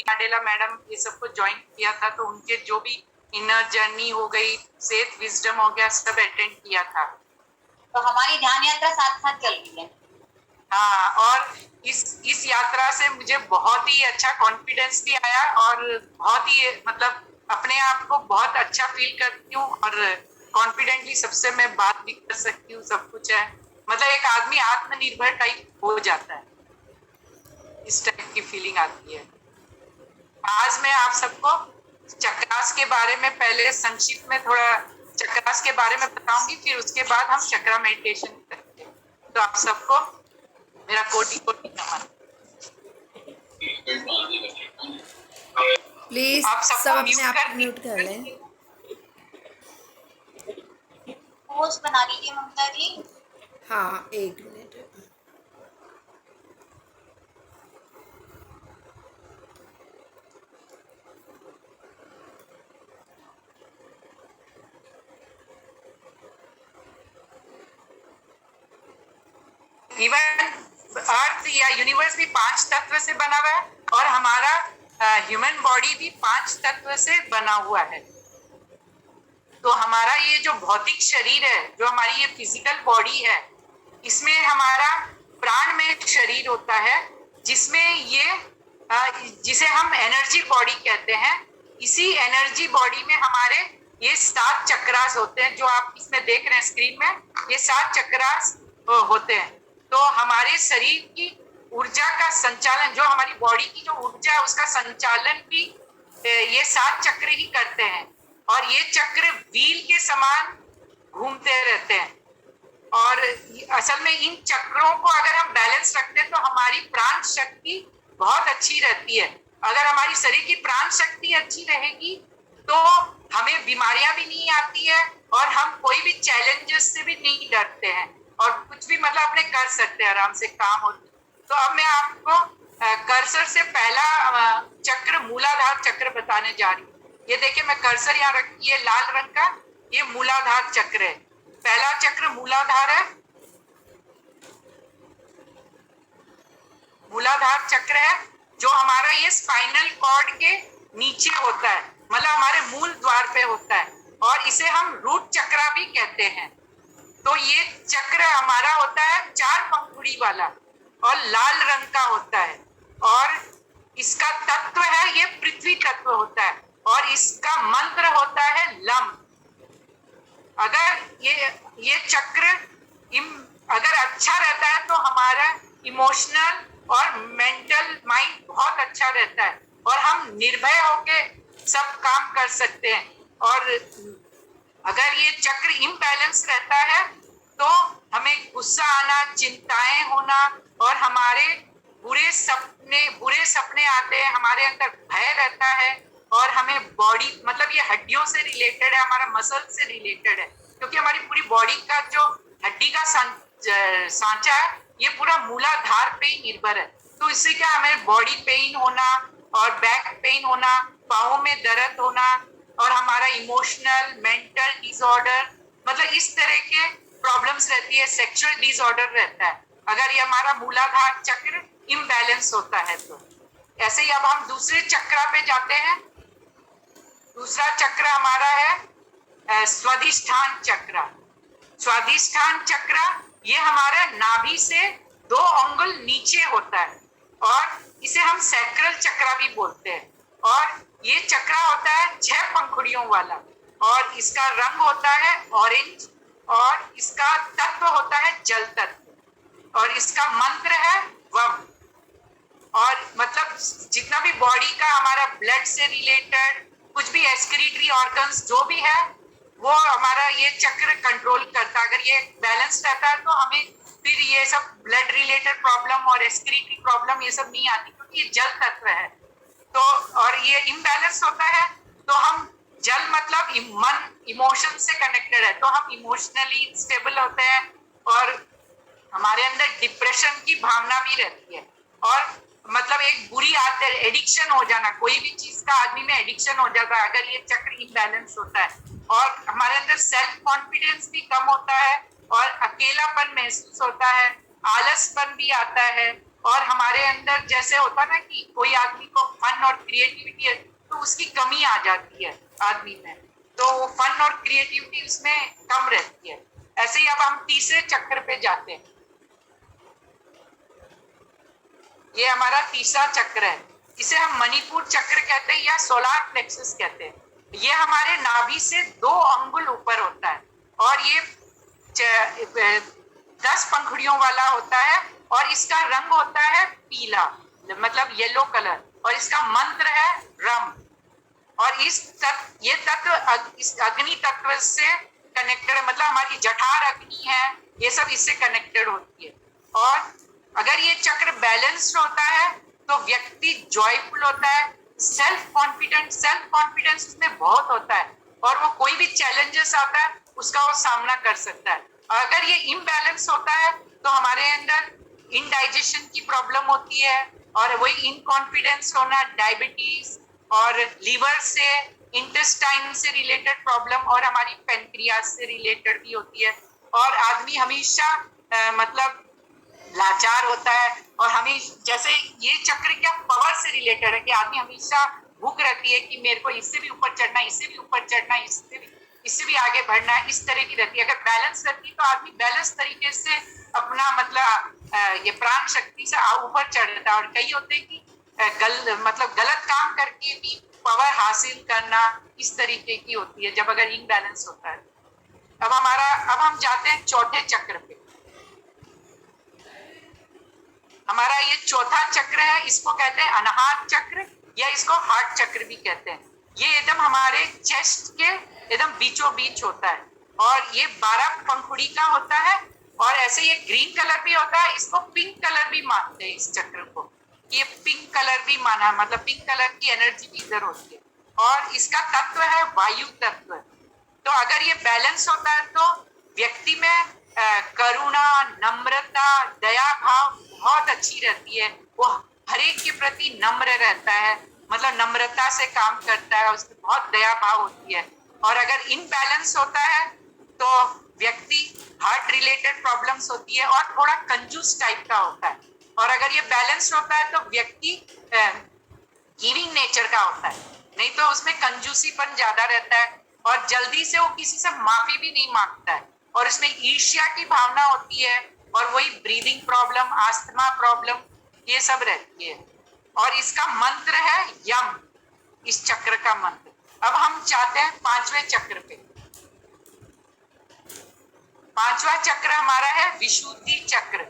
मांडेला madam ये सबको join किया था, तो उनके जो भी इनर जर्नी हो गई, सेफ विजडम हो गया, सब अटेंड किया था। तो हमारी ध्यान यात्रा साथ साथ चल रही है। हाँ, और इस यात्रा से मुझे बहुत ही अच्छा कॉन्फिडेंस भी आया और बहुत ही मतलब अपने आप को बहुत अच्छा फील करती हूँ और कॉन्फिडेंटली सबसे मैं बात भी कर सकती हूँ, सब कुछ है। मतलब एक आदमी आत्मनिर्भर टाइप हो जाता है, इस टाइप की फीलिंग आती है। आज मैं आप सबको चक्रास के बारे में पहले संक्षिप्त में थोड़ा चक्रास के बारे में बताऊंगी, फिर उसके बाद हम चक्रा मेडिटेशन करते हैं। तो आप सबको मेरा कोटि कोटि नमन। प्लीज आप सब सबको अपने आप कर म्यूट कर लें। पोज बना लीजिए ममता जी। हाँ, 1 मिनट। इवन अर्थ या यूनिवर्स भी 5 तत्व से बना हुआ है और हमारा ह्यूमन बॉडी भी 5 तत्व से बना हुआ है। तो हमारा ये जो भौतिक शरीर है, जो हमारी ये फिजिकल बॉडी है, इसमें हमारा प्राणमय शरीर होता है, जिसमें ये जिसे हम एनर्जी बॉडी कहते हैं। इसी एनर्जी बॉडी में हमारे ये 7 चक्रास होते हैं, जो आप इसमें देख रहे हैं स्क्रीन में, ये 7 चक्रास होते हैं। तो हमारे शरीर की ऊर्जा का संचालन, जो हमारी बॉडी की जो ऊर्जा है उसका संचालन भी ये 7 चक्र ही करते हैं। और ये चक्र व्हील के समान घूमते रहते हैं। और असल में इन चक्रों को अगर हम बैलेंस रखते हैं तो हमारी प्राण शक्ति बहुत अच्छी रहती है। अगर हमारी शरीर की प्राण शक्ति अच्छी रहेगी तो हमें बीमारियां भी नहीं आती है और हम कोई भी चैलेंजेस से भी नहीं डरते हैं और कुछ भी मतलब अपने कर सकते हैं आराम से काम होती। तो अब मैं आपको कर्सर से पहला चक्र मूलाधार चक्र बताने जा रही हूँ। ये देखिए मैं कर्सर यहाँ रखी है लाल रंग का, ये मूलाधार चक्र है। पहला चक्र मूलाधार है, मूलाधार चक्र है जो हमारा ये स्पाइनल कॉर्ड के नीचे होता है, मतलब हमारे मूल द्वार पे होता है और इसे हम रूट चक्र भी कहते हैं। तो ये चक्र हमारा होता है 4 पंखुड़ी वाला और लाल रंग का होता है और इसका तत्व है ये पृथ्वी तत्व होता है और इसका मंत्र होता है लम। अगर ये चक्र अगर अच्छा रहता है तो हमारा इमोशनल और मेंटल माइंड बहुत अच्छा रहता है और हम निर्भय होके सब काम कर सकते हैं। और अगर ये चक्र इम्बैलेंस रहता है तो हमें गुस्सा आना, चिंताएं होना और हमारे बुरे सपने आते हैं, हमारे अंदर भय रहता है और हमें बॉडी मतलब ये हड्डियों से रिलेटेड है, हमारा मसल से रिलेटेड है, क्योंकि हमारी पूरी बॉडी का जो हड्डी का सांचा है ये पूरा मूलाधार पे ही निर्भर है। तो इससे क्या हमें बॉडी पेन होना और बैक पेन होना, पाँव में दर्द होना और हमारा इमोशनल मेंटल डिसऑर्डर मतलब इस तरह के प्रॉब्लम्स रहती है। सेक्सुअल डिसऑर्डर रहता है अगर ये हमारा मूलाधार चक्र इम्बैलेंस होता है तो। ऐसे ही अब हम दूसरे चक्र पे जाते हैं। दूसरा चक्र हमारा है स्वाधिष्ठान चक्र। स्वाधिष्ठान चक्र ये हमारा नाभि से 2 अंगुल नीचे होता है और इसे हम सैक्रल चक्र भी बोलते हैं। और ये चक्र होता है 6 पंखुड़ियों वाला और इसका रंग होता है ऑरेंज और इसका तत्व होता है जल तत्व और इसका मंत्र है वम। और मतलब जितना भी बॉडी का हमारा ब्लड से रिलेटेड कुछ भी एक्सक्रीटरी ऑर्गन्स जो भी है वो हमारा ये चक्र कंट्रोल करता है। अगर ये बैलेंस रहता है तो हमें फिर ये सब ब्लड रिलेटेड प्रॉब्लम और एक्सक्रीटरी प्रॉब्लम ये सब नहीं आती, क्योंकि ये जल तत्व है। तो और ये इम्बैलेंस होता है तो हम जल मतलब मन इमोशन से कनेक्टेड है तो हम इमोशनली स्टेबल होते हैं और हमारे अंदर डिप्रेशन की भावना भी रहती है। और मतलब एक बुरी आदत एडिक्शन हो जाना, कोई भी चीज का आदमी में एडिक्शन हो जाता है अगर ये चक्र इम्बैलेंस होता है। और हमारे अंदर सेल्फ कॉन्फिडेंस भी कम होता है और अकेलापन महसूस होता है, आलसपन भी आता है और हमारे अंदर जैसे होता ना कि कोई आदमी को फन और क्रिएटिविटी है तो उसकी कमी आ जाती है आदमी में, तो फन और क्रिएटिविटी उसमें कम रहती है। ऐसे ही अब हम तीसरे चक्र पे जाते हैं। ये हमारा तीसरा चक्र है, इसे हम मणिपुर चक्र कहते हैं या सोलार प्लेक्सस कहते हैं। ये हमारे नाभि से 2 अंगुल ऊपर होता है और ये 10 पंखुड़ियों वाला होता है और इसका रंग होता है पीला, मतलब येलो कलर, और इसका मंत्र है रम। और ये तत्व इस अग्नि तत्व से कनेक्टेड है, मतलब हमारी जठार अग्नि है, ये सब इससे कनेक्टेड होती है। और अगर ये चक्र बैलेंस्ड होता है तो व्यक्ति जॉयफुल होता है, सेल्फ कॉन्फिडेंस उसमें बहुत होता है और वो कोई भी चैलेंजेस आता है उसका वो सामना कर सकता है। अगर ये इम्बैलेंस होता है तो हमारे अंदर इनडाइजेशन की प्रॉब्लम होती है और वही इनकॉन्फिडेंस होना, डायबिटीज और लीवर से, इंटेस्टाइन से रिलेटेड प्रॉब्लम और हमारी पेनक्रियास से रिलेटेड भी होती है। और आदमी हमेशा मतलब लाचार होता है और हमें जैसे ये चक्र क्या पावर से रिलेटेड है कि आदमी हमेशा भूख रहती है कि मेरे को इससे भी ऊपर चढ़ना, इससे भी ऊपर चढ़ना, इससे भी आगे बढ़ना है, इस तरह की रहती है। अगर बैलेंस रहती है तो आदमी बैलेंस तरीके से अपना मतलब ये प्राण शक्ति से ऊपर चढ़ता है। और कई होते हैं कि गलत काम करके भी पावर हासिल करना, इस तरीके की होती है जब अगर इनबैलेंस होता है। अब हम जाते हैं चौथे चक्र पे। हमारा ये चौथा चक्र है, इसको कहते हैं अनाहत चक्र या इसको हार्ट चक्र भी कहते हैं। ये एकदम हमारे चेस्ट के एकदम बीचों बीच होता है और ये 12 पंखुड़ी का होता है और ऐसे ये ग्रीन कलर भी होता है। इसको पिंक कलर भी मानते हैं इस चक्र को, ये पिंक कलर भी माना, मतलब पिंक कलर की एनर्जी भी इधर होती है। और इसका तत्व है वायु तत्व। तो अगर ये बैलेंस होता है तो व्यक्ति में करुणा, नम्रता, दया भाव बहुत अच्छी रहती है। वो हर एक के प्रति नम्र रहता है, मतलब नम्रता से काम करता है, उसकी बहुत दया भाव होती है। और अगर इनबैलेंस होता है तो व्यक्ति हार्ट रिलेटेड प्रॉब्लम्स होती है और थोड़ा कंजूस टाइप का होता है। और अगर ये बैलेंस होता है तो व्यक्ति गिविंग नेचर का होता है, नहीं तो उसमें कंजूसीपन ज्यादा रहता है और जल्दी से वो किसी से माफी भी नहीं मांगता है और इसमें ईर्ष्या की भावना होती है और वही ब्रीदिंग प्रॉब्लम, आस्थमा प्रॉब्लम, ये सब रहती है। और इसका मंत्र है यम, इस चक्र का मंत्र। अब हम चाहते हैं 5वें चक्र पे। 5वां चक्र हमारा है विशुद्धि चक्र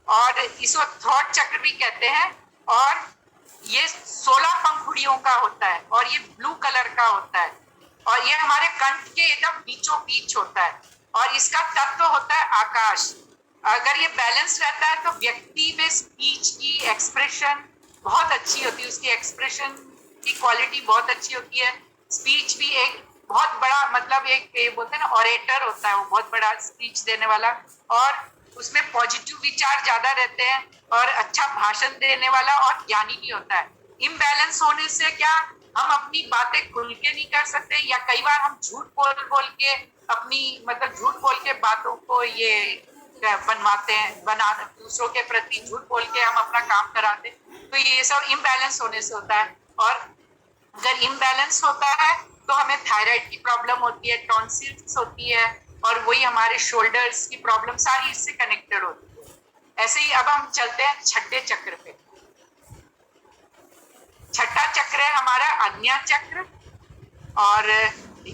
और इसको थ्रोट चक्र भी कहते हैं। और ये 16 पंखुड़ियों का होता है और ये ब्लू कलर का होता है और ये हमारे कंठ के एकदम बीचों बीच होता है और इसका तत्व होता है आकाश। अगर ये बैलेंस रहता है तो व्यक्ति में स्पीच की एक्सप्रेशन बहुत अच्छी होती है, उसकी एक्सप्रेशन की क्वालिटी बहुत अच्छी होती है। स्पीच भी एक बहुत बड़ा, मतलब एक बोलते हैं ना ऑरेटर होता है, वो बहुत बड़ा स्पीच देने वाला और उसमें पॉजिटिव विचार ज्यादा रहते हैं और अच्छा भाषण देने वाला और ज्ञानी भी होता है। इम्बैलेंस होने से क्या हम अपनी बातें खुल के नहीं कर सकते या कई बार हम झूठ बोल के अपनी मतलब झूठ बोल के बातों को ये बनवाते हैं, दूसरों के प्रति झूठ बोल के हम अपना काम कराते, तो ये सब इम्बैलेंस होने से होता है। और अगर इम्बैलेंस होता है तो हमें थायराइड की प्रॉब्लम होती है, टॉन्सिल्स होती है और वही हमारे शोल्डर्स की प्रॉब्लम सारी इससे कनेक्टेड होती है। ऐसे ही अब हम चलते हैं छठे चक्र पे। छठा चक्र है हमारा आज्ञा चक्र और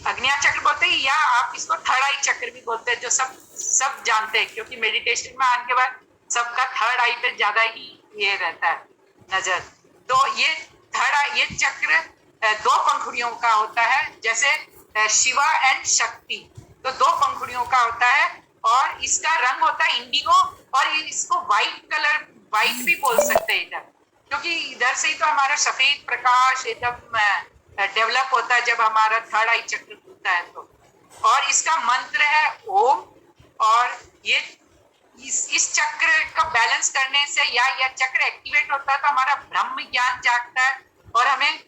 आज्ञा चक्र बोलते हैं या आप इसको थर्ड आई चक्र भी बोलते हैं, जो सब जानते हैं क्योंकि मेडिटेशन में आने के बाद सबका थर्ड आई पे ज्यादा ही ये रहता है नजर। तो ये चक्र 2 पंखुड़ियों का होता है, जैसे शिवा एंड शक्ति, तो 2 पंखुड़ियों का होता है और इसका रंग होता है इंडिगो और इसको व्हाइट भी बोल सकते हैं इधर, क्योंकि इधर से ही तो हमारा सफेद प्रकाश एकदम डेवलप होता है जब हमारा थर्ड आई चक्र खुलता है तो। और इसका मंत्र है ओम। और ये इस चक्र का बैलेंस करने से या यह चक्र एक्टिवेट होता है तो हमारा ब्रह्म ज्ञान जागता है और हमें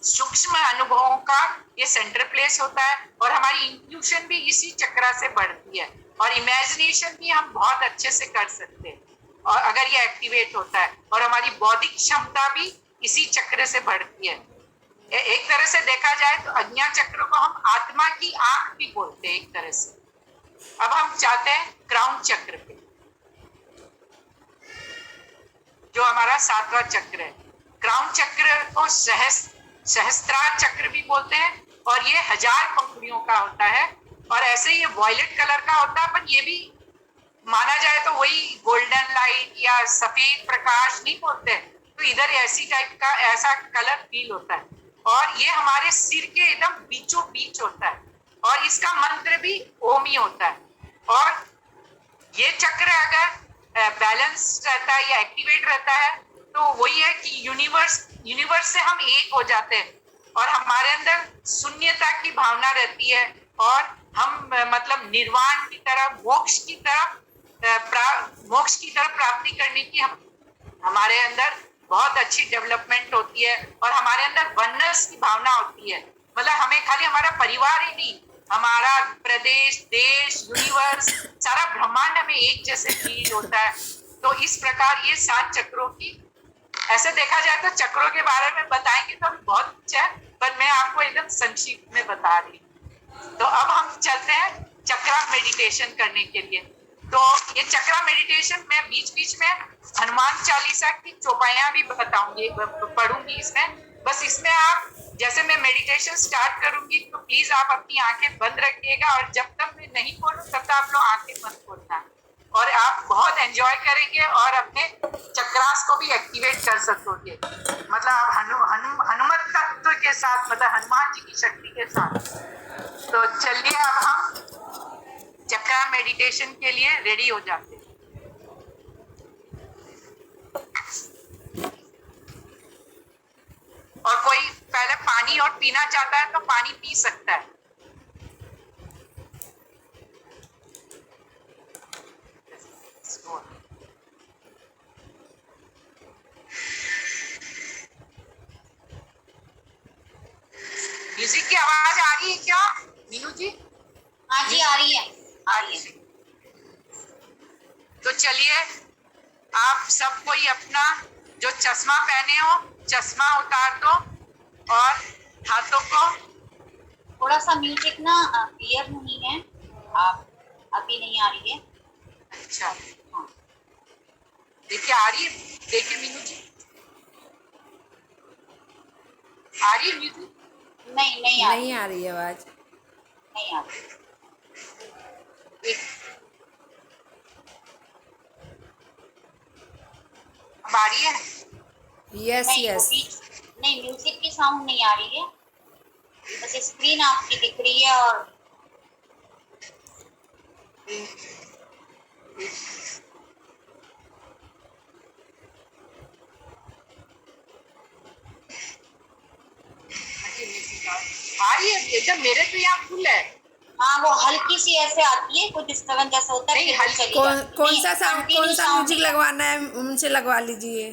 सूक्ष्म अनुभवों का ये सेंटर प्लेस होता है और हमारी इंट्यूशन भी इसी चक्र से बढ़ती है और इमेजिनेशन भी हम बहुत अच्छे से कर सकते हैं। और अगर ये एक्टिवेट होता है, और हमारी बौद्धिक क्षमता भी इसी चक्र से बढ़ती है। एक तरह से देखा जाए तो अज्ञा चक्र को हम आत्मा की आंख भी बोलते हैं एक तरह से। अब हम चाहते हैं क्राउन चक्र पे, जो हमारा 7वां चक्र है। क्राउन चक्र को सहस्त्रार चक्र भी बोलते हैं, और ये 1000 पंखुड़ियों का होता है, और ऐसे ही ये वॉयलेट कलर का होता है, पर ये भी माना जाए तो वही गोल्डन लाइट या सफेद प्रकाश नहीं बोलते, तो इधर ऐसी टाइप का ऐसा कलर फील होता है, और ये हमारे सिर के एकदम बीचों बीच होता है, और इसका मंत्र भी ओम ही होता है। और ये चक्र अगर बैलेंस रहता है या एक्टिवेट रहता है, तो वही है कि यूनिवर्स से हम एक हो जाते हैं, और हमारे अंदर शून्यता की भावना रहती है, और हम मतलब निर्वाण की तरफ, मोक्ष की तरफ प्राप्ति करने की हमारे अंदर बहुत अच्छी डेवलपमेंट होती है, और हमारे अंदर वननेस की भावना होती है। मतलब हमें खाली हमारा परिवार ही नहीं, हमारा प्रदेश, देश, यूनिवर्स, सारा ब्रह्मांड हमें एक जैसे फील होता है। तो इस प्रकार ये 7 चक्रों की, ऐसे देखा जाए तो चक्रों के बारे में बताएंगे तो बहुत कुछ है, पर मैं आपको एकदम संक्षिप्त में बता रही हूँ। तो अब हम चलते हैं चक्रा मेडिटेशन करने के लिए। तो ये चक्रा मेडिटेशन मैं बीच बीच में हनुमान चालीसा की चौपाइयां भी बताऊंगी, पढ़ूंगी इसमें। बस इसमें आप, जैसे मैं मेडिटेशन स्टार्ट करूंगी तो प्लीज आप अपनी आंखें बंद रखिएगा, और जब तक मैं नहीं बोलूं तब तक आप लोग आंखें मत खोलना, और आप बहुत एंजॉय करेंगे और अपने चक्रास को भी एक्टिवेट कर सकोगे। मतलब आप हनुमत तत्व के साथ, मतलब हनुमान जी की शक्ति के साथ। तो चलिए अब हम चक्रा मेडिटेशन के लिए रेडी हो जाते हैं। और कोई पहले पानी और पीना चाहता है तो पानी पी सकता है। म्यूजिक की आवाज आ रही है क्या मीनू जी? हाँ जी, आ रही है, आ रही है। तो चलिए आप सब कोई अपना जो चश्मा पहने हो चश्मा उतार दो, और हाथों को, थोड़ा सा म्यूजिक ना क्लियर नहीं है, आप अभी नहीं आ रही है। अच्छा हाँ, देखिए आ रही है, देखिए मीनू जी आ रही है म्यूजिक? नहीं आ रही, नहीं आ रही आवाज। नहीं आ रही। अब आ रही है? यस नहीं, वो यस। नहीं, म्यूजिक की साउंड नहीं आ रही है, बस स्क्रीन आपकी दिख रही है। और आ रही है एकदम, मेरे तो यहाँ फुल है। हाँ, वो हल्की सी ऐसे आती है, कुछ डिस्टर्बेंस जैसा होता है, नहीं, फिर वो हल्की- चली कौन जाती है। कौन नहीं, सा साउंड, continue कौन सा sound म्यूजिक नहीं है। लगवाना है उनसे लगवा लीजिए,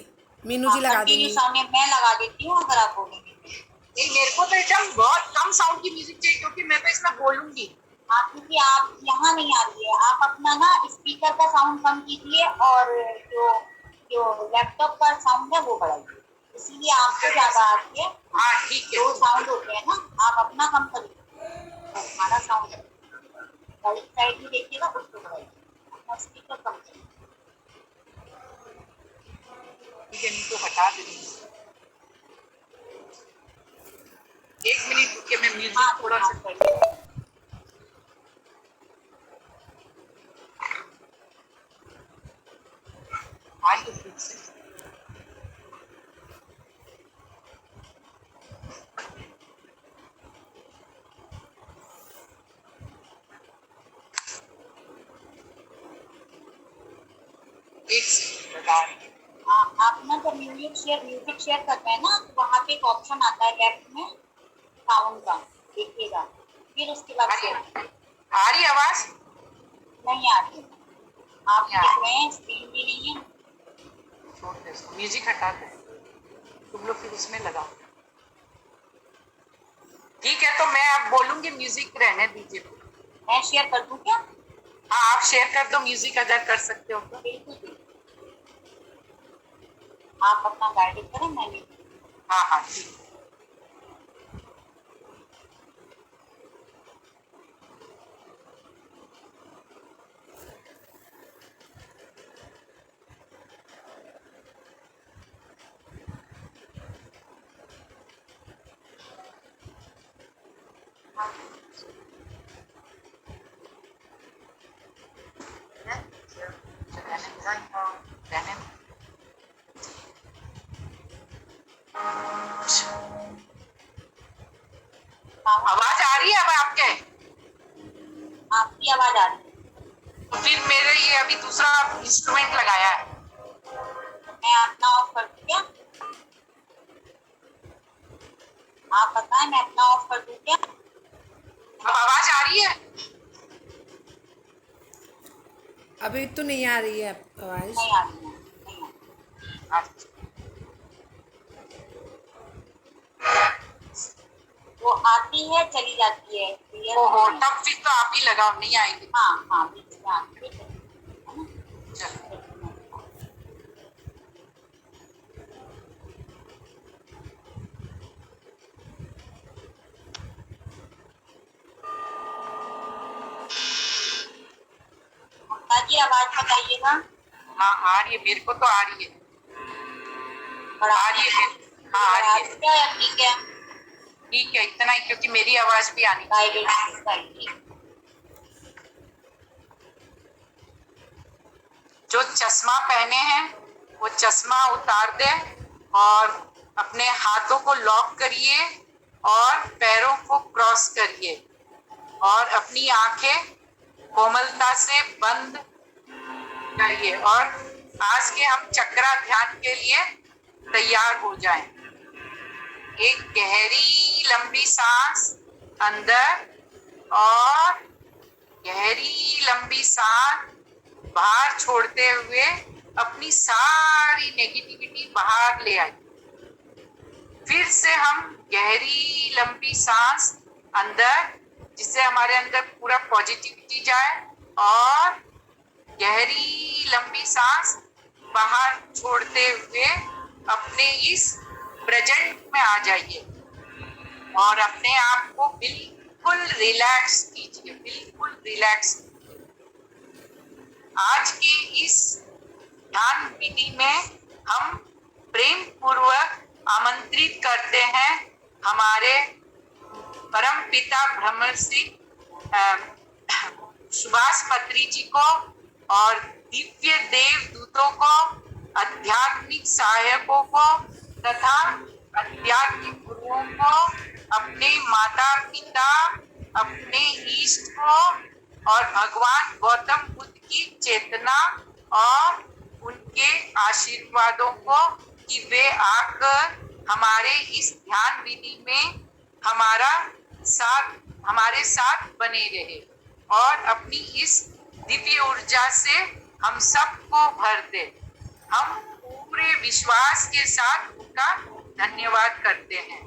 मीनू जी लगा कंटिन्यू देंगी। साउंड मैं लगा देती हूँ अगर आप बोलेंगे। नहीं, मेरे को तो एकदम बहुत कम साउंड की म्यूजिक चाहिए, क्योंकि मैं तो इसमें बोलूंगी। हाँ, क्योंकि आप यहाँ नहीं आ रही है, आप अपना ना स्पीकर का साउंड कम कीजिए, और जो जो लैपटॉप का साउंड है वो बढ़ाइए, इसीलिए आपको ज्यादा आ रही है। हाँ ठीक है। दो साउंड होते हैं ना, आप अपना कम करिए, हमारा साउंड राइट साइड में देखिएगा, उसको बढ़ाइए, अपना स्पीकर कम करिए। ठीक है, तो हटा देंगे। 1 मिनट रुकिए, मैं म्यूजिक हाँ, थोड़ा सा हाँ। कर लूं। आज तो फिर से एक सेकंड लगा रही हूं। हाँ, आप ना जब म्यूजिक शेयर करते हैं ना, तो वहाँ पे एक ऑप्शन आता है लेफ्ट में साउंड का, देखिएगा, फिर उसके बाद आ रही आवाज? नहीं आ रही, आप देख रहे हैं स्क्रीन भी नहीं है। म्यूजिक हटा दे, तुम लोग फिर उसमें लगाओ। ठीक है, तो मैं अब बोलूंगी, म्यूजिक रहने दीजिए। मैं शेयर कर दूं क्या? हाँ, आप शेयर कर दो म्यूजिक, अगर कर सकते हो तो। बिल्कुल बिल्कुल। आप अपना गाइड करें, मैंने हाँ हाँ ठीक। आवाज आ रही है अब आपके? आपकी आवाज आ रही है। तो फिर मेरे ये अभी दूसरा इंस्ट्रूमेंट लगाया है। मैं अपना ऑफ कर दूं क्या? आप बताएं, मैं अपना ऑफ कर दूं क्या? अब आवाज आ रही है? अभी तो नहीं आ रही है आवाज़। नहीं आ रही है, नहीं आ रही। अच्छा। वो आती है चली जाती है, क्लियर ओहो, नहीं है। तब फिर तो आप ही लगाओ, नहीं आएंगे। हाँ हाँ, बीच में आती है, है ना? चलो। ममता जी आवाज बताइएगा। हाँ आ रही है, मेरे को तो आ रही है। और आ रही है हाँ आ रही है। क्या है? ठीक है, ठीक है, इतना ही, क्योंकि मेरी आवाज भी आनी चाहिए। गाइडेंस। जो चश्मा पहने हैं वो चश्मा उतार दे और अपने हाथों को लॉक करिए और पैरों को क्रॉस करिए और अपनी आंखें कोमलता से बंद करिए और आज के हम चक्रा ध्यान के लिए तैयार हो जाएं। एक गहरी लंबी सांस अंदर और गहरी लंबी सांस बाहर छोड़ते हुए अपनी सारी नेगेटिविटी बाहर ले आए। फिर से हम गहरी लंबी सांस अंदर, जिससे हमारे अंदर पूरा पॉजिटिविटी जाए, और गहरी लंबी सांस बाहर छोड़ते हुए अपने इस प्रेजेंट में आ जाइए और अपने आप को बिल्कुल रिलैक्स कीजिए, बिल्कुल रिलैक्स। आज की इस ध्यान विधि में हम प्रेम पूर्वक आमंत्रित करते हैं हमारे परम पिता ब्रह्मर्षि सुभाष पत्री जी को और दिव्य देव दूतों को, आध्यात्मिक सहायकों को तथा आध्यात्मिक गुरुओं को, अपने माता पिता, अपने इष्ट को और भगवान गौतम बुद्ध की चेतना और उनके आशीर्वादों को कि वे आकर हमारे इस ध्यान विधि में हमारे साथ बने रहे और अपनी इस दिव्य ऊर्जा से हम सबको भर दे। हम पूरे विश्वास के साथ उनका धन्यवाद करते हैं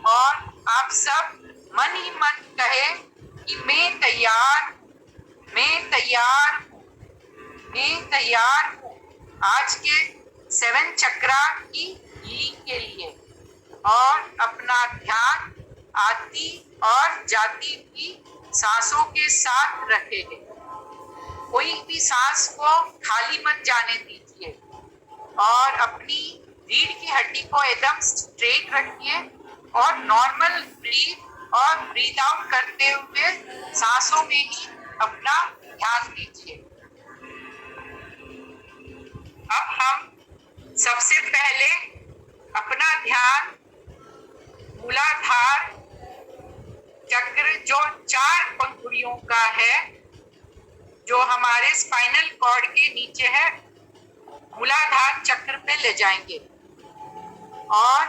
और आप सब मन ही मन कहे कि मैं तैयार, मैं तैयार, मैं तैयार हूँ आज के 7 चक्रा की हीलिंग के लिए, और अपना ध्यान आती और जाती हुई सांसों के साथ रखे। कोई भी सांस को खाली मत जाने दीजिए और अपनी रीढ़ की हड्डी को एकदम स्ट्रेट रखिए और नॉर्मल ब्रीथ और ब्रीथ आउट करते हुए सांसों में ही अपना ध्यान दीजिए। अब हम सबसे पहले अपना ध्यान मूलाधार चक्र जो 4 पंखुड़ियों का है, जो हमारे स्पाइनल कॉर्ड के नीचे है, मूलाधार चक्र पे ले जाएंगे और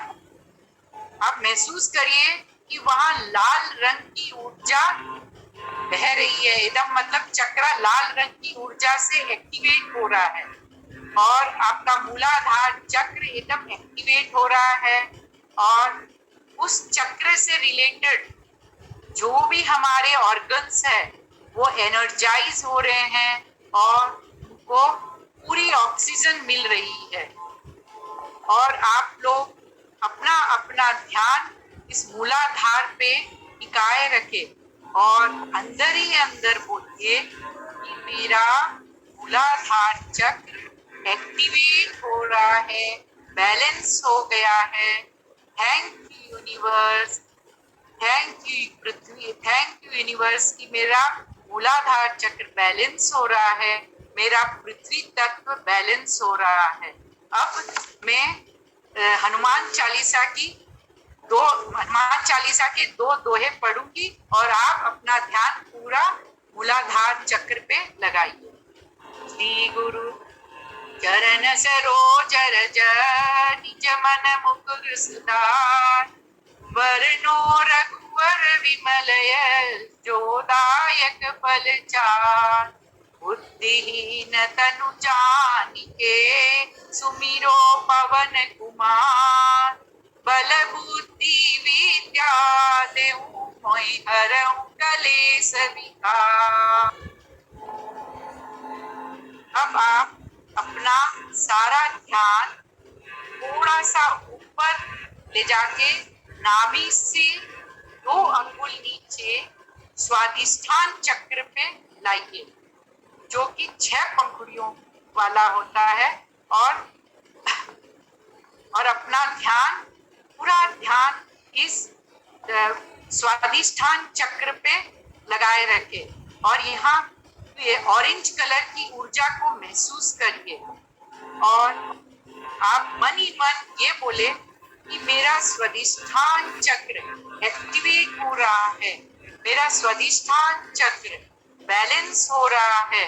आप महसूस करिए कि वहां लाल रंग की ऊर्जा बह रही है, एकदम मतलब चक्र लाल रंग की ऊर्जा से एक्टिवेट हो रहा है और आपका मूलाधार चक्र एकदम एक्टिवेट हो रहा है और उस चक्र से रिलेटेड जो भी हमारे ऑर्गन्स है वो एनर्जाइज हो रहे हैं और उनको पूरी ऑक्सीजन मिल रही है। और आप लोग अपना अपना ध्यान इस मूलाधार पे टिकाए रखें और अंदर ही अंदर बोलिए कि मेरा मूलाधार चक्र एक्टिवेट हो रहा है, बैलेंस हो गया है। Thank you universe, thank you Prithvi, thank you universe कि मेरा मूलाधार चक्र बैलेंस हो रहा है, मेरा पृथ्वी तत्व बैलेंस हो रहा है। अब मैं हनुमान चालीसा के दो दोहे पढ़ूंगी और आप अपना ध्यान पूरा मूलाधार चक्र पे लगाइए। श्री गुरु चरण सरोज रज निज मन मुकुर सुधार, वरनो रघुवर विमल यश जोदायक फल चार, बुद्धिहीन तनु जानिके सुमिरो पवन कुमार, बल बुद्धि विद्या देहु मोहि हरहु कलेस विकार। अब आप अपना सारा ध्यान थोड़ा सा ऊपर ले जाके नाभि से 2 अंगुल नीचे स्वादिष्ठान चक्र पे लाइए, जो कि 6 पंखुड़ियों वाला होता है। और अपना ध्यान, पूरा ध्यान इस स्वादिष्ठान चक्र पे लगाए रखें और यहाँ ये ऑरेंज कलर की ऊर्जा को महसूस करिए और आप मन ही मन ये बोले कि मेरा स्वादिष्ठान चक्र एक्टिवेट हो रहा है, मेरा स्वादिष्ठान चक्र बैलेंस हो रहा है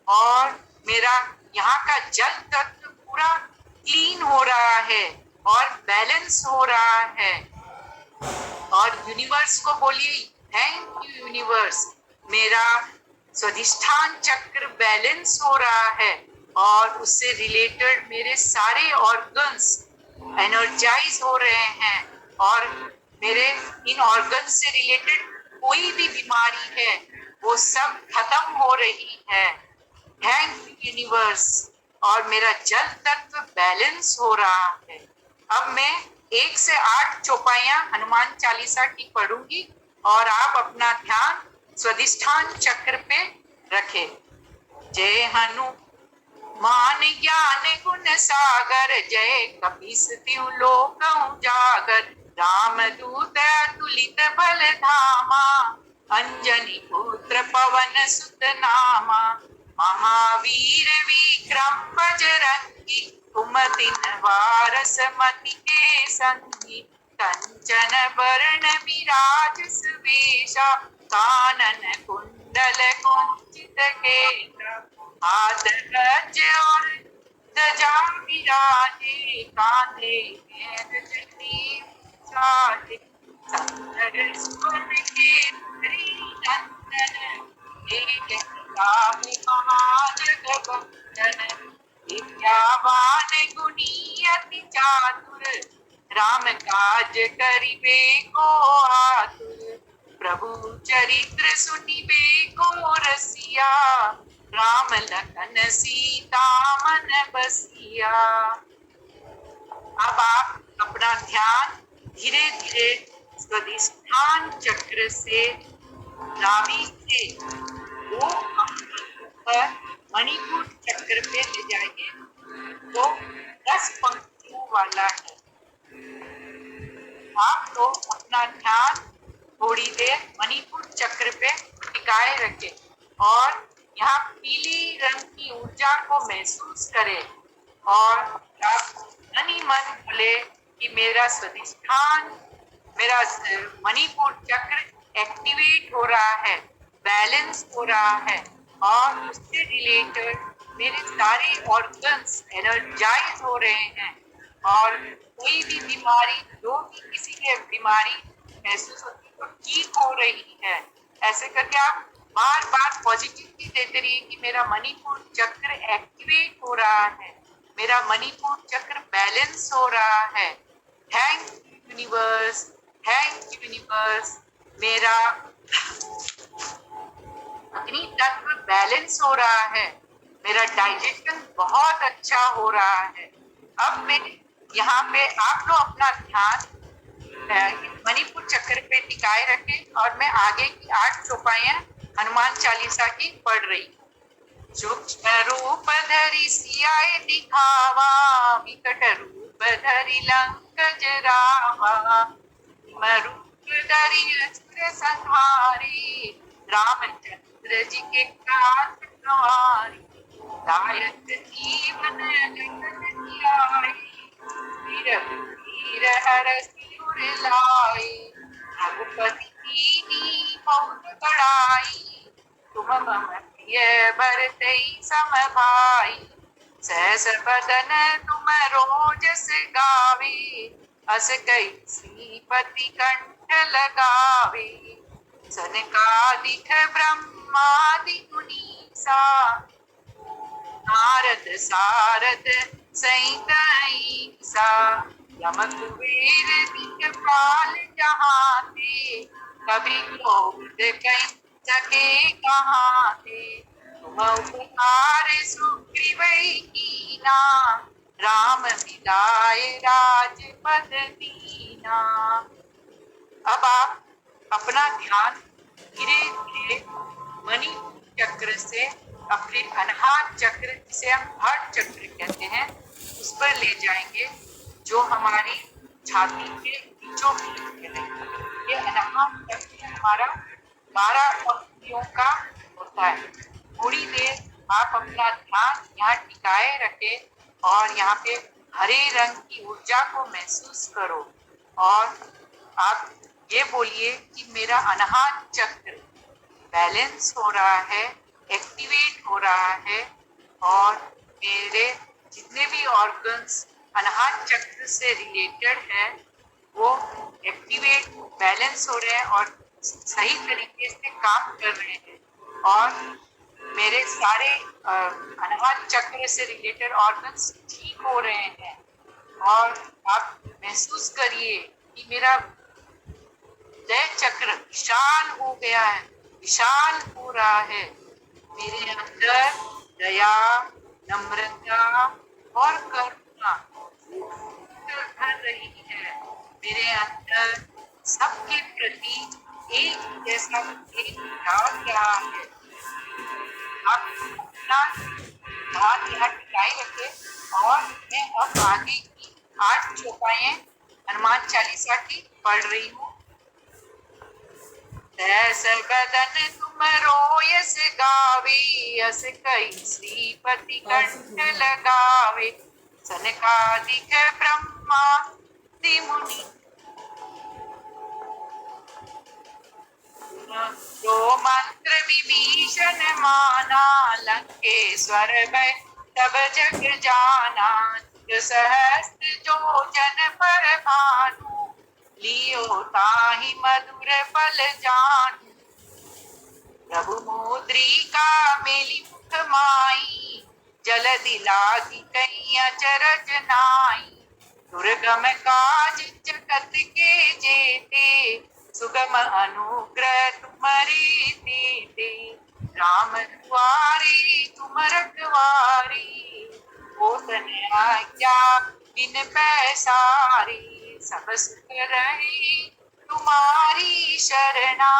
और मेरा यहाँ का जल तत्व पूरा क्लीन हो रहा है और बैलेंस हो रहा है। और यूनिवर्स को बोलिए थैंक यू यूनिवर्स, मेरा स्वादिष्ठान चक्र बैलेंस हो रहा है और उससे रिलेटेड मेरे सारे ऑर्गन्स एनर्जाइज हो रहे हैं और मेरे इन ऑर्गन्स से रिलेटेड कोई भी बीमारी है वो सब खत्म हो रही है। थैंक यू यूनिवर्स, और मेरा जल तत्व बैलेंस हो रहा है। अब मैं 1 से 8 चौपाइयां हनुमान चालीसा की पढ़ूंगी और आप अपना ध्यान स्वादिष्ठान चक्र पे रखें। जय हनुमान ज्ञान गुण सागर, जय कपीस तिहु लोक उजागर, राम दूत अतुलित बल धामा, अंजनी पुत्र पवन सुत नामा, महावीर विक्रम बजरंगी, कुमति निवारस मति के संगी, कंचन वरण विराज सुवेशा, कानन कुंडल कुंचित केशा, हाथ गज और ध्वजा विराजे, कांधे वेद जटी साजे, संदर सुवन केसरी नंदन, एक महाजगवंदन, विद्यावान गुणी अति चातुर, राम काज करिबे को आतुर, प्रभु चरित्र सुनिबे को रसिया, राम लखन सीता मन बसिया। अब आप अपना ध्यान धीरे धीरे स्वादिष्ठान चक्र से नाभि से 2 अंगुल पर मणिपुर चक्र पे ले जाइए, जो 10 पंक्तियों वाला है। आप लोग अपना ध्यान थोड़ी देर मणिपुर चक्र पे टिकाए रखें और यहाँ पीली रंग की ऊर्जा को महसूस करें और आप मन ही मन बोले कि मेरा स्वादिष्ठान, मेरा मणिपुर चक्र एक्टिवेट हो रहा है, बैलेंस हो रहा है और उससे रिलेटेड मेरे सारे ऑर्गन्स एनर्जाइज हो रहे हैं और कोई भी बीमारी, जो भी किसी के बीमारी महसूस होती है तो ठीक हो रही है। ऐसे करके आप बार बार पॉजिटिविटी देते रहिए कि मेरा मणिपुर चक्र एक्टिवेट हो रहा है, मेरा मणिपुर चक्र बैलेंस हो रहा है। Thank you universe, thank you universe, मेरा अग्नि तत्व बैलेंस हो रहा है, मेरा डाइजेशन बहुत अच्छा हो रहा है। अब मैं यहाँ पे आप लोग अपना ध्यान मणिपुर चक्र पे टिकाए रखें और मैं आगे की 8 चौपाइयां हनुमान चालीसा की पढ़ रही हूँ। सूक्ष्म रूप धरि सियाए दिखावा, विकट रूप धरि लंक जरावा, रूप धरि असुर संहारे, रामचंद्र जी के काज सवारे, दायक जीवन लखन जियाए, वीर वीर हरषि उर लाए, रघुपति कीन्ही बहुत बड़ाई, तुम मम प्रिय भरतहि सम भाई, सहस बदन तुम रोजस गावे, अस कई श्रीपति कंठ लगावे, सनकादिक ब्रह्मादि मुनीसा, नारद सारद सहित अहिंसा, यम कुबेर दिखपाल जहाँ ते, कभी क्रोध कहीं सके कहाँ ते, तुम उपकार सुग्रीव कीना, राम मिलाए राजपद दीना। अब आप अपना ध्यान धीरे धीरे मणि चक्र से अपने अनाहत चक्र, जिसे हम हार्ट चक्र कहते हैं, उस पर ले जाएंगे, जो हमारी छाती के बीचों बीच है। ये अनाहत चक्र हमारा 12 पंक्तियों का होता है। थोड़ी देर आप अपना ध्यान यहाँ टिकाए रखें और यहाँ पे हरे रंग की ऊर्जा को महसूस करो और आप ये बोलिए कि मेरा अनाहत चक्र बैलेंस हो रहा है, एक्टिवेट हो रहा है और मेरे जितने भी ऑर्गन्स अनाहत चक्र से रिलेटेड है वो एक्टिवेट बैलेंस हो रहे हैं और सही तरीके से काम कर रहे हैं और मेरे सारे अनाहत चक्र से रिलेटेड ऑर्गन्स ठीक हो रहे हैं। और आप महसूस करिए कि मेरा हृदय चक्र विशाल हो गया है, विशाल हो रहा है। मेरे अंदर दया, नम्रता और करुणा भर रही है। मेरे अंदर सबके प्रति एक जैसा एक डाल रहा है। आप अपना ध्यान यहाँ टिकाए रखे और मैं अब आगे की 8 चौपाइयां हनुमान चालीसा की पढ़ रही हूँ। सहस बदन तुम रोयस गावे, अस कई श्रीपति कंठ लगावे, सनकादिक ब्रह्मादि मुनि, जो मंत्र विभीषण माना, लंकेश्वर भय तब जग जाना, सहस्त्र जो जन पर भानु, लियो ताहि मधुर फल जानू, प्रभु मुद्रिका मेली मुख माई, जलधि लागी कहीं अचरज नाई, दुर्गम काज जगत के जेते, सुगम अनुग्रह तुम्हारी देते, राम दुआरे तुम रखवारी, होतन आज्ञा बिन पैसारी, सब सुख रहे तुम्हारी शरणा,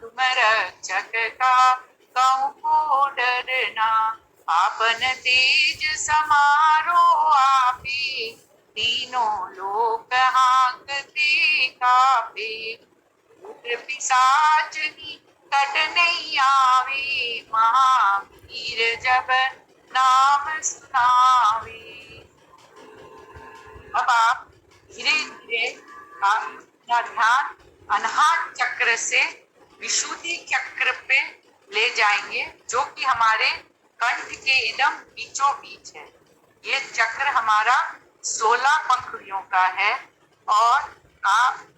तुम रक्षक का कौन को डरना, आपन तेज समारो आपे, तीनों लोक हाँकते कापे, भूत पिशाच निकट नहीं आवे, महावीर जब नाम सुनावे। अब आप धीरे धीरे अपना ध्यान अनाहत चक्र से विशुद्धि चक्र पे ले जाएंगे, जो कि हमारे कंठ के एकदम बीचों बीच है। ये चक्र हमारा 16 पंखुड़ियों का है और आप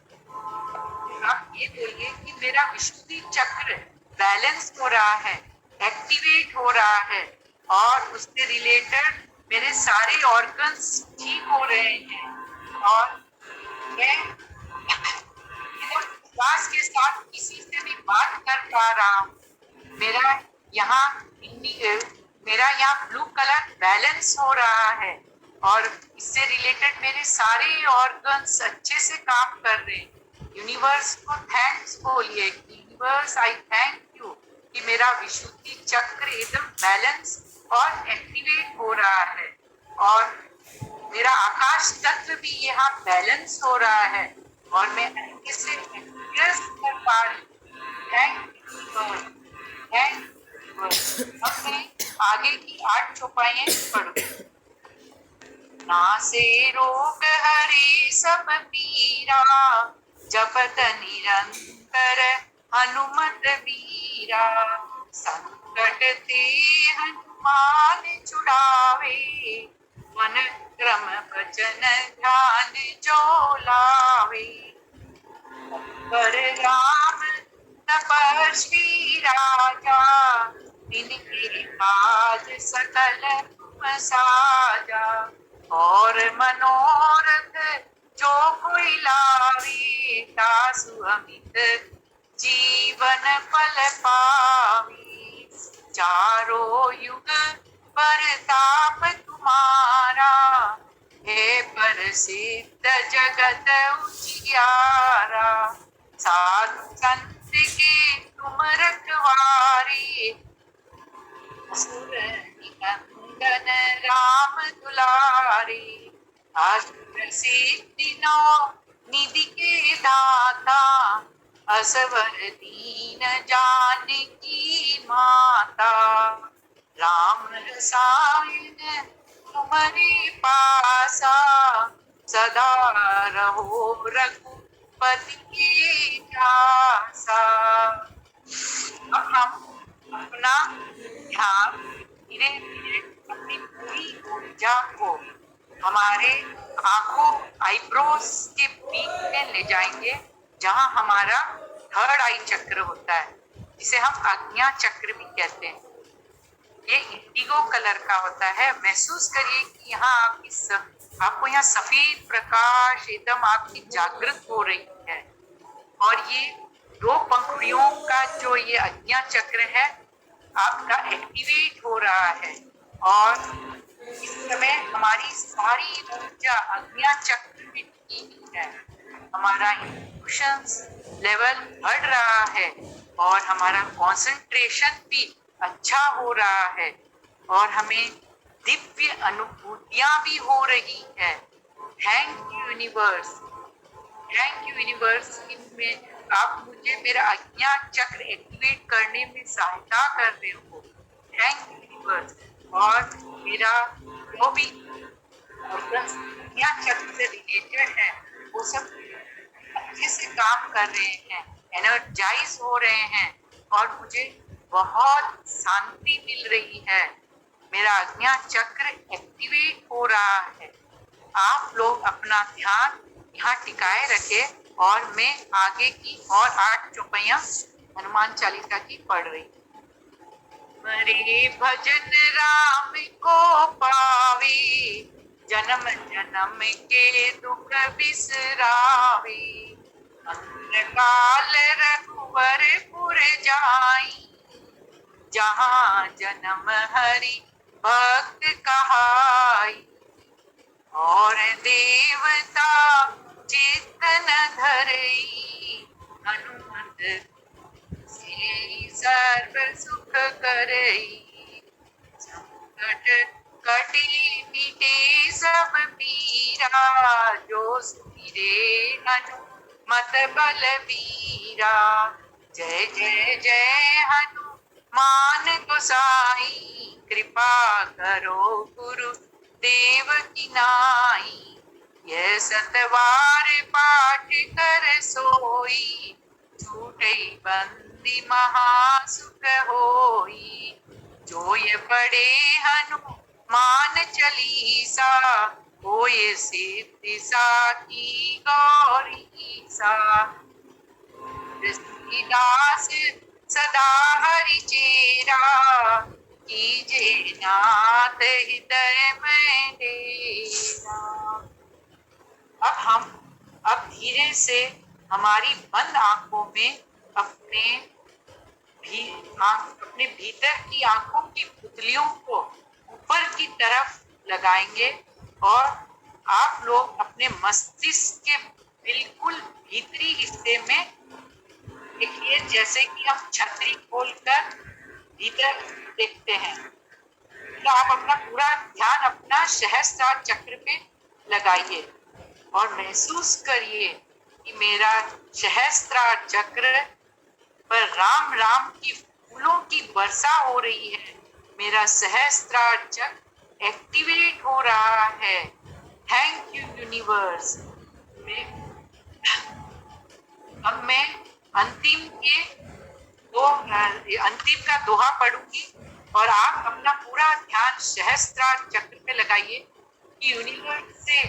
ये बोलिए कि मेरा विशुद्धि चक्र बैलेंस हो रहा है, एक्टिवेट हो रहा है और उससे रिलेटेड मेरे सारे ऑर्गन्स ठीक हो रहे हैं और मैं विश्वास के साथ किसी से भी बात कर पा रहा हूँ। मेरा यहाँ ब्लू कलर बैलेंस हो रहा है और इससे रिलेटेड मेरे सारे ऑर्गन्स अच्छे से काम कर रहे हैं। यूनिवर्स को थैंक्स बोलिए, यूनिवर्स आई थैंक यू कि मेरा विशुद्धि चक्र एकदम बैलेंस और एक्टिवेट हो रहा है और मेरा आकाश तत्व भी यहाँ बैलेंस हो रहा है और मैं अच्छे से एक्सपीरियंस कर पा रही हूँ। Thank you, thank you. अब मैं आगे की 8 चौपाइयां पढ़ूंगी। नासे रोग हरे सब पीरा, जपत निरंतर हनुमत बीरा। संकट ते हनुमान छुड़ावे, मन क्रम भजन ध्यान जो लावे। पर राम तपस्वी राजा, तिनके काज सकल तुम साजा। और मनोरथ जो कोई लावे, तासु अमित जीवन फल पावी। चारों युग परताप तुम्हारा, हे प्रसिद्ध जगत उजियारा। साधु संत के तुम रखवारे, असुर निकंदन राम दुलारे। असुर सिद्धि नौ निधि के दाता, असवर दीन जानकी माता। राम रसायन तुम्हारे पासा, सदा रहो रघुपति के दासा। अब हम अपना ध्यान धीरे धीरे अपनी पूरी ऊर्जा को हमारे आंखों आईब्रोज के बीच में ले जाएंगे, जहां हमारा थर्ड आई चक्र होता है, जिसे हम आज्ञा चक्र भी कहते हैं। ये इंडिगो कलर का होता है। महसूस करिए कि यहाँ आपको यहाँ सफेद प्रकाश एकदम आपकी जागृत हो रही है और ये 2 पंखुड़ियों का जो ये आज्ञा चक्र है आपका एक्टिवेट हो रहा है और इस समय हमारी सारी ऊर्जा आज्ञा चक्र में टिकी है। हमारा इमोशंस लेवल बढ़ रहा है और हमारा कंसंट्रेशन भी अच्छा हो रहा है और हमें दिव्य अनुभूतियां भी हो रही है। Thank you universe, thank you universe, इनमें आप मुझे मेरा आज्ञा चक्र एक्टिवेट करने में सहायता कर रहे हो। Thank you universe. और मेरा जो भी आज्ञा चक्र से रिलेटेड है वो सब अच्छे से काम कर रहे हैं, एनर्जाइज हो रहे हैं और मुझे बहुत शांति मिल रही है। मेरा आज्ञा चक्र एक्टिवेट हो रहा है। आप लोग अपना ध्यान यहाँ टिकाए रखे और मैं आगे की और 8 चौपाइयां हनुमान चालीसा की पढ़ रही हूँ। मरे भजन राम को पावे, जन्म जन्म के दुख बिसरावे। अंत काल रघुवर पुर जाई, जहाँ जन्म हरि भक्त कहाई। और देवता चित्तन धरई, हनुमत से सर्व सुख करई। संकट कटे मिटे सब पीरा, जो सुमिरे हनुमत बलबीरा। जय जय जय हनुमान गोसाई, कृपा करो गुरु देव की नाई। यह सतवार पाठ कर सोई, छूटे बंदी महासुख होई। जो ये पढ़े हनुमान चालीसा, होए सिद्धि साखी गौरी सा। दास सदा हरि चेरा, कीजे नाथ हृदय में डेरा। अब धीरे से हमारी बंद आंखों में अपने भीतर की आंखों की पुतलियों को ऊपर की तरफ लगाएंगे और आप लोग अपने मस्तिष्क के बिल्कुल भीतरी हिस्से में देखिए, जैसे कि हम छतरी खोलकर भीतर देखते हैं। तो आप अपना पूरा ध्यान अपना सहस्त्रार चक्र पे लगाइए और महसूस करिए कि मेरा सहस्त्रार चक्र पर राम राम की फूलों की वर्षा हो रही है। मेरा सहस्त्रार चक्र एक्टिवेट हो रहा है। Thank you universe. अब मैं अंतिम का दोहा पढ़ूंगी और आप अपना पूरा ध्यान सहस्त्रार चक्र पे लगाइए कि यूनिवर्स से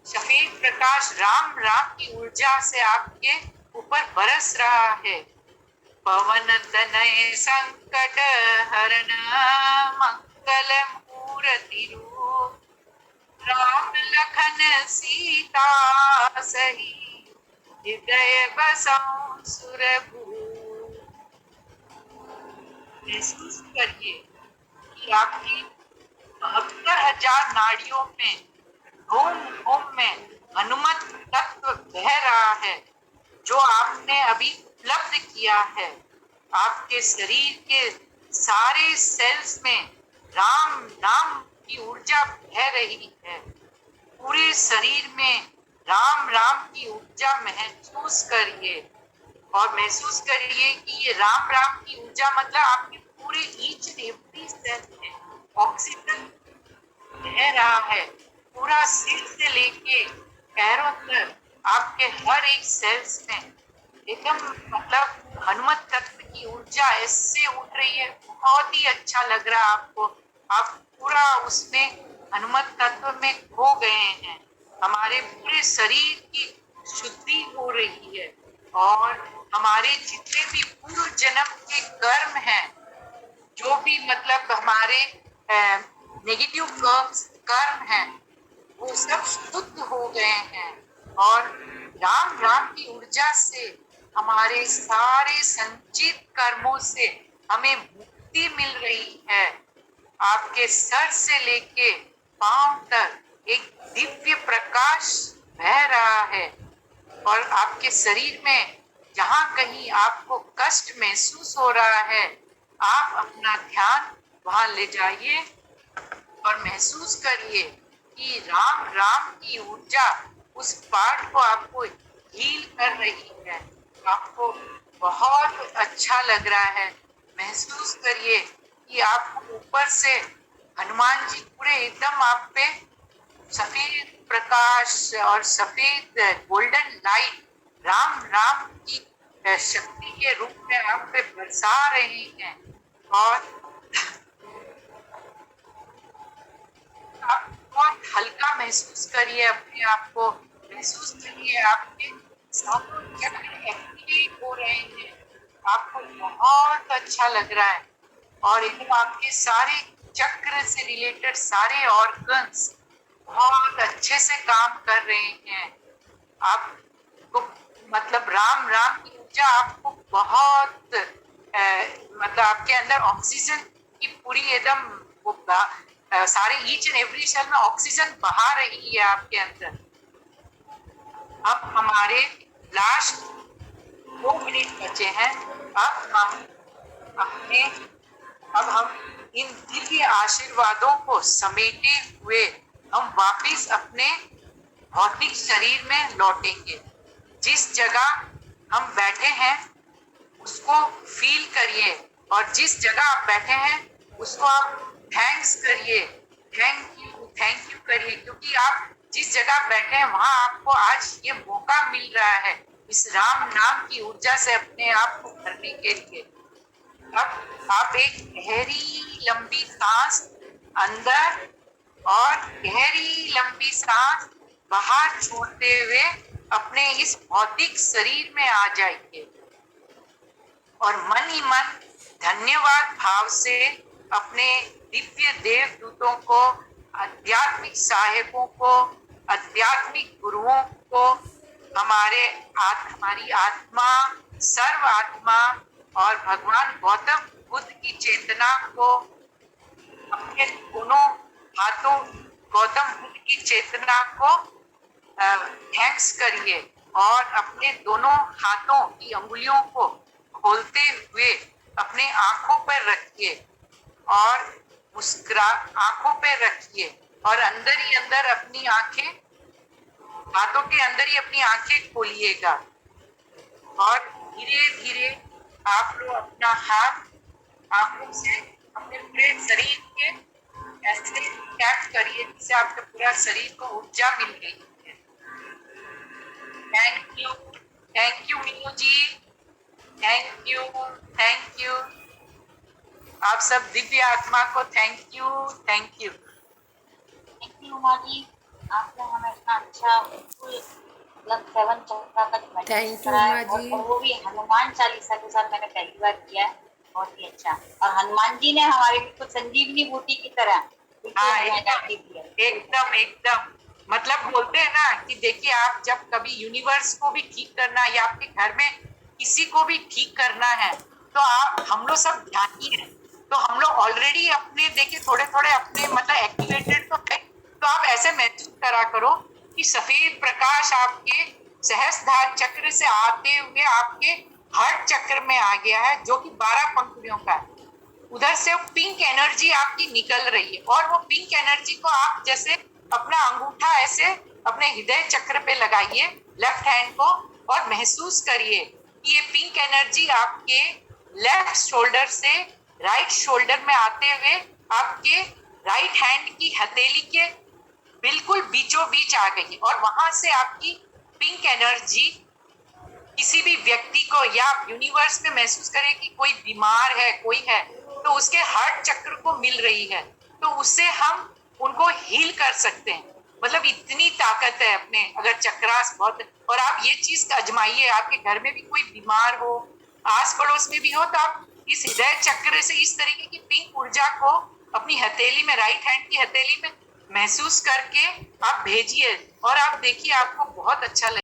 सफेद प्रकाश राम राम की ऊर्जा से आपके ऊपर बरस रहा है। पवन तनय संकट हरण मंगल मूर्ति रूप, राम लखन सीता सही हृदय बसाऊं सुरभूप। महसूस करिए कि आपकी 72,000 नाड़ियों में घूम घूम में हनुमत तत्व बह रहा है, जो आपने अभी उपलब्ध किया है। आपके शरीर के सारे सेल्स में राम नाम की ऊर्जा बह रही है। पूरे शरीर में राम राम की ऊर्जा महसूस करिए और महसूस करिए कि ये राम राम की ऊर्जा मतलब आपके पूरे ईच एंड एवरी सेल में ऑक्सीजन बह रहा है। पूरा सिर से लेके पैरों तक आपके हर एक सेल्स में एकदम मतलब हनुमत तत्व की ऊर्जा ऐसे उठ रही है। बहुत ही अच्छा लग रहा है आपको। आप पूरा उसमें हनुमत तत्व में खो गए हैं। हमारे पूरे शरीर की शुद्धि हो रही है और हमारे जितने भी पूर्व जन्म के कर्म हैं, जो भी मतलब हमारे नेगेटिव कर्म हैं, वो सब शुद्ध हो गए हैं और राम राम की ऊर्जा से हमारे सारे संचित कर्मों से हमें मुक्ति मिल रही है। आपके सर से लेके पांव तक एक दिव्य प्रकाश बह रहा है और आपके शरीर में जहां कहीं आपको कष्ट महसूस हो रहा है, आप अपना ध्यान वहां ले जाइए और महसूस करिए कि राम राम की ऊर्जा उस पार्ट को आपको हील कर रही है। आपको बहुत अच्छा लग रहा है। महसूस करिए कि आपको ऊपर से हनुमान जी पूरे एकदम आप पे सफेद प्रकाश और सफेद गोल्डन लाइट राम राम की शक्ति के रूप में आप पे बरसा रही हैं और आप बहुत हल्का महसूस करिए अपने आप को। महसूस करिए आपके सारे चक्र एक्टिवेट हो रहे हैं। आपको बहुत अच्छा लग रहा है और एकदम आपके सारे चक्र से रिलेटेड सारे ऑर्गन्स बहुत अच्छे से काम कर रहे हैं। आपको मतलब राम राम की ऊर्जा आपको बहुत मतलब आपके अंदर ऑक्सीजन की पूरी एकदम वो सारे ईच एंड एवरी सेल में ऑक्सीजन बहा रही है आपके अंदर। अब हमारे लास्ट 2 मिनट बचे हैं। अब हम इन दिव्य आशीर्वादों को समेटे हुए हम वापिस अपने भौतिक शरीर में लौटेंगे। जिस जगह हम बैठे हैं उसको फील करिए और जिस जगह आप बैठे हैं उसको आप थैंक्स करिए, थैंक यू करिए, क्योंकि आप जिस जगह बैठे हैं वहां आपको आज ये मौका मिल रहा है इस राम नाम की ऊर्जा से अपने आप को भरने के लिए। अब आप एक गहरी लंबी सांस अंदर और गहरी लंबी सांस बाहर छोड़ते हुए अपने इस भौतिक शरीर में आ जाइए और मन ही मन धन्यवाद भाव से अपने दिव्य देवदूतों को, आध्यात्मिक सहायकों को, आध्यात्मिक गुरुओं को, हमारी आत्मा, सर्व आत्मा और भगवान गौतम बुद्ध की चेतना को अपने दोनों हाथों गौतम बुद्ध की चेतना को थैंक्स करिए और अपने दोनों हाथों की अंगुलियों को खोलते हुए अपने आंखों पर रखिए और मुस्कुरा आंखों पे रखिए और अंदर ही अंदर अपनी आंखें, हाथों के अंदर ही अपनी आंखें खोलिएगा और धीरे धीरे आप लोग अपना हाथ आंखों से अपने पूरे शरीर के ऐसे टैप करिए जिससे आपके पूरा शरीर को ऊर्जा मिल गई है। Thank you Meenu ji, thank you, thank you. आप सब दिव्य आत्मा को thank you, thank you. Thank ji उमा जी, आपने हमें इतना अच्छा बिल्कुल मतलब 7 चक्रा का Thank मेडिटेशन you, कराया उमा जी। और वो भी हनुमान चालीसा के साथ मैंने पहली बार किया है, बहुत ही अच्छा। और हनुमान जी ने हमारे बिल्कुल संजीवनी बूटी की तरह हाँ, एनर्जी दी है। एकदम एकदम मतलब बोलते हैं ना कि देखिए, आप जब कभी यूनिवर्स को भी ठीक करना है या आपके घर में किसी को भी ठीक करना है तो आप, हम लोग सब ध्यानी हैं, तो हम लोग ऑलरेडी अपने देखिए थोड़े थोड़े अपने मतलब एक्टिवेटेड तो है, तो आप ऐसे महसूस करा करो कि सफेद प्रकाश आपके सहस्त्रधार चक्र से आते हुए आपके हार्ट चक्र में आ गया है, जो कि 12 पंखुड़ियों का है। उधर से पिंक एनर्जी आपकी निकल रही है और वो पिंक एनर्जी को आप जैसे अपना अंगूठा ऐसे अपने हृदय चक्र पे लगाइए, लेफ्ट हैंड को, और महसूस करिए कि ये पिंक एनर्जी आपके लेफ्ट शोल्डर से राइट शोल्डर में आते हुए आपके राइट हैंड की हथेली के बिल्कुल बीचों बीच आ गई है और वहां से आपकी पिंक एनर्जी किसी भी व्यक्ति को या यूनिवर्स में महसूस करें कि कोई बीमार है, कोई है, तो उसके हार्ट चक्र को मिल रही है, तो उससे हम उनको हील कर सकते हैं। मतलब इतनी ताकत है अपने अगर चक्रास बहुत। और आप ये चीज आजमाइए, आपके घर में भी कोई बीमार हो, आस पड़ोस में भी हो, तो आप इस हृदय चक्र से इस तरीके की पिंक ऊर्जा को अपनी हथेली में, राइट हैंड की हथेली में महसूस करके आप भेजिए और आप देखिए आपको बहुत अच्छा लगेगा।